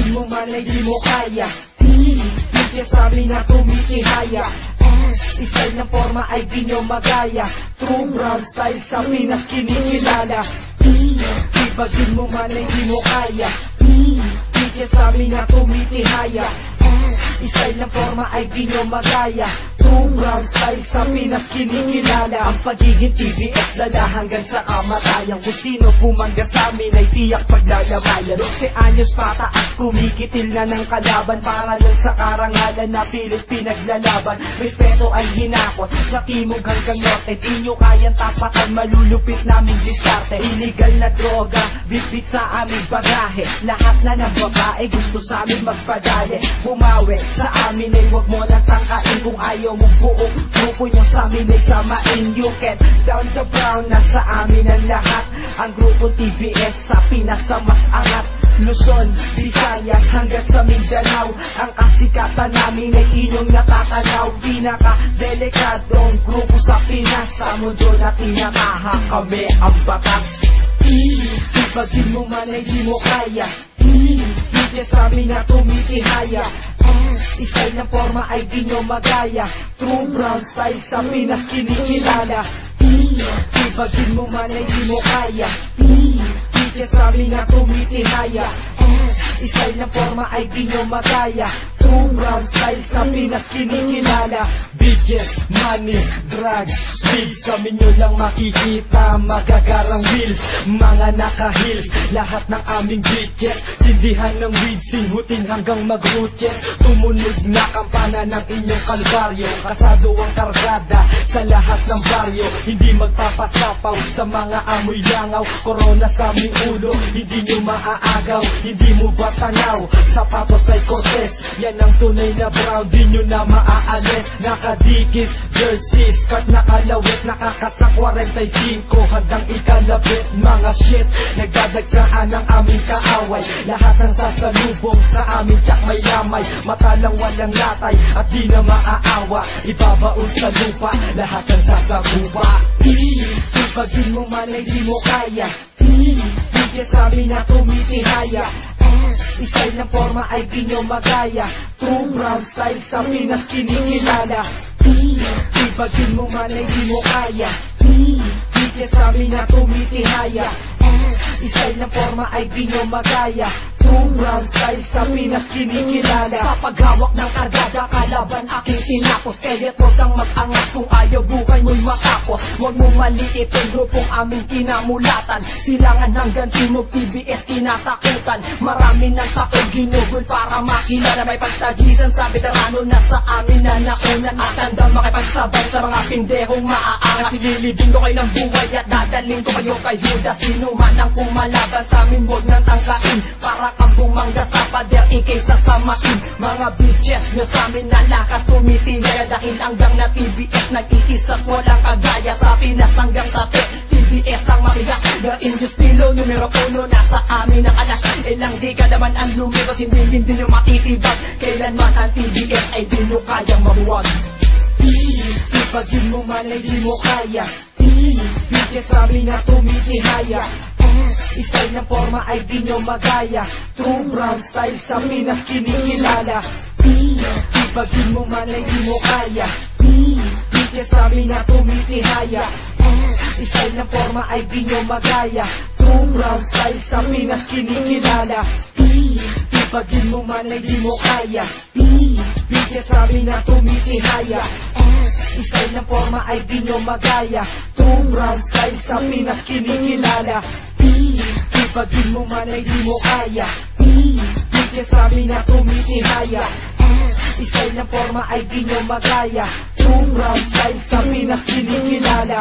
Ipagin mo man ay di mo kaya. Hindi sa amin na tumitihaya. Style ng forma ay di nyo magaya. True brown style sa Pinas kinikilala. Ipagin mo man ay di mo kaya. Hindi sa amin na tumitihaya. Style ng forma ay di nyo magaya. True brown style sa Pinas kinikilala. Ang pagiging TBS lala hanggang sa kamatayan. Kung sino pumangga sa amin ay tiyak paglalamayan. 12 anyos pataas kumikitil na ng kalaban. Para lang sa karangalan na pilit pinaglalaban. Respeto ay hinakot sa timog hanggang norte. Di nyo kayang tapatan, malulupit naming diskarte. Illegal na droga, bitbit sa aming bagahe. Lahat na ng babae gusto sa amin magpadali. Bumawi sa amin ay wag mo lang tangkain. Kung ayaw mong buong grupo nyo sa amin ay samain. You can down the brown, nasa amin ang lahat. Ang grupo TBS sa Pinas sa mas angat. Luzon, Visayas hanggang sa Mindanao. Ang kasikatan namin ay inyong natatanaw. Pinaka-delikadong grupo sa Pinas. Sa mundo na tinataha kami ang batas. Ipagin mo man ay di mo kaya. Hindi sa amin na tumitihaya. Style ng forma ay di nyo magaya. True brown style sa Pinas kinikilala. Ipagin mo man ay di mo kaya. Hindi sa amin na tumitihaya. Style ng forma ay di nyo magaya. True brown style sa Pinas kinikilala. Bitches, money, drugs, big. Sa amin nyo lang makikita magagarang wheels, mga naka-heels. Lahat ng aming bitches, sindihan ng weed, singhutin hanggang mag-roaches. Tumunog na kampana ng inyong kalbaryo. Kasado ang kargada sa lahat ng baryo. Hindi magpapasapaw sa mga amoy langaw. Corona sa aming ulo, hindi nyo maaagaw. Hindi mo ba tanaw? Sapatos ay Cortez, yan ang tunay na brown. Di nyo na maaalis. Nakadikis, jersey, skirt nakalawit. Nakakasa 45, handang ikalabit. Mga shit, nagdadagsaan ang aming kaaway. Lahat ng sasalubong sa amin tsak may lamay. Mata lang walang latay at di na maaawa. Ibabaon sa lupa, lahat ng sasagupa. Ipagin mo man ay di mo kaya. Hindi sa amin na tumitihaya. Style ng forma ay di nyo magaya. True brown style sa Pinas kinikilala. Ipagin mo man ay di mo kaya. Hindi sa amin na tumitihaya. Style ng forma ay di nyo magaya. True brown style sa Pinas kinikilala. Sa paghawak ng kargada kalaban aking tinapos. Kaya't huwag kang mag-angas kung ayaw buhay mo'y matapos. Huwag mo maliit ang grupong aming kinamulatan. Silangan hanggang timog TBS kinatakutan. Marami ng taong ginugol para makilala. May pagtagisan sa veterano na sa amin na nakunan. At handang makipagsabay sa mga pindehong maaangas. Sililibing ko kayo ng buhay at dadaling ko kayo kay Judas. Sino man ang kumalaban sa amin huwag nang tangkain. Para kang bumangga sa pader ikay sasamain. Mga bitches nyo sa amin na lakas tumitilaya. Dahil hanggang na TBS nag-iisa't walang kagaya. Sa Pinas hanggang tate TBS ang makigas. Your industilo numero 1 nasa amin ang alas. Ilang dekada man ang lumipas hindi nyo matitibag. Kailanman ang TBS ay di nyo kayang mabuwag. Ipagin mo man ay di mo kaya. Hindi sa amin na tumitihaya. Style ng forma ay di nyo magaya. True brown style sa Pinas kinikilala. Ipagin mo man ay di mo kaya. Hindi sa amin na tumitihaya. Style ng forma ay di nyo magaya. True brown style sa Pinas kinikilala. Ipagin mo man ay di mo kaya. Hindi sa amin na tumitihaya. Style ng forma ay di nyo magaya. True brown style sa Pinas kinikilala. Ipagin mo man ay di mo kaya. Hindi sa amin na tumitihaya. Style ng forma ay di nyo magaya. True brown style sa Pinas kinikilala.